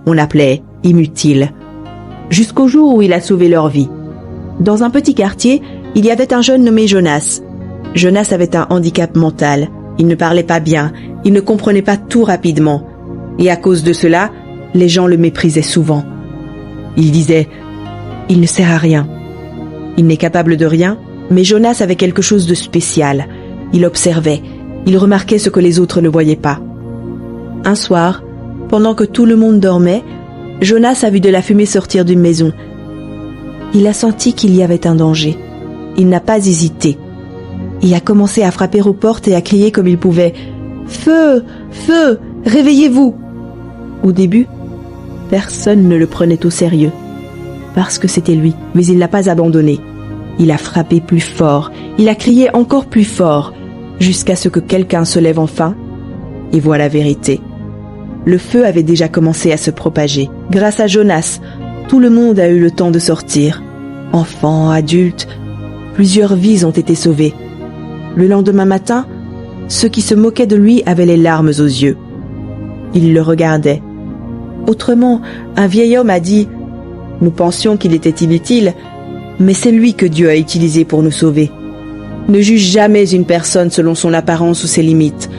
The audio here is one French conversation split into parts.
On l'appelait inutile. Jusqu'au jour où il a sauvé leur vie. Dans un petit quartier, il y avait un jeune nommé Jonas. Jonas avait un handicap mental. Il ne parlait pas bien, il ne comprenait pas tout rapidement. Et à cause de cela, les gens le méprisaient souvent. Ils disaient « Il ne sert à rien ». Il n'est capable de rien, mais Jonas avait quelque chose de spécial. Il observait, il remarquait ce que les autres ne voyaient pas. Un soir, pendant que tout le monde dormait, Jonas a vu de la fumée sortir d'une maison. Il a senti qu'il y avait un danger. Il n'a pas hésité. Il a commencé à frapper aux portes et à crier comme il pouvait « Feu! Feu! Réveillez-vous » Au début, personne ne le prenait au sérieux. Parce que c'était lui, mais il n'a pas abandonné. Il a frappé plus fort, il a crié encore plus fort, jusqu'à ce que quelqu'un se lève enfin et voit la vérité. Le feu avait déjà commencé à se propager. Grâce à Jonas, tout le monde a eu le temps de sortir. Enfants, adultes, plusieurs vies ont été sauvées. Le lendemain matin, ceux qui se moquaient de lui avaient les larmes aux yeux. Ils le regardaient. Autrement, un vieil homme a dit « Nous pensions qu'il était inutile, mais c'est lui que Dieu a utilisé pour nous sauver. » Ne juge jamais une personne selon son apparence ou ses limites.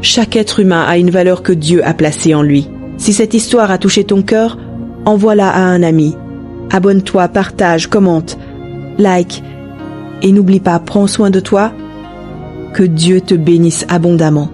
Chaque être humain a une valeur que Dieu a placée en lui. Si cette histoire a touché ton cœur, envoie-la à un ami. Abonne-toi, partage, commente, like. Et n'oublie pas, prends soin de toi. Que Dieu te bénisse abondamment.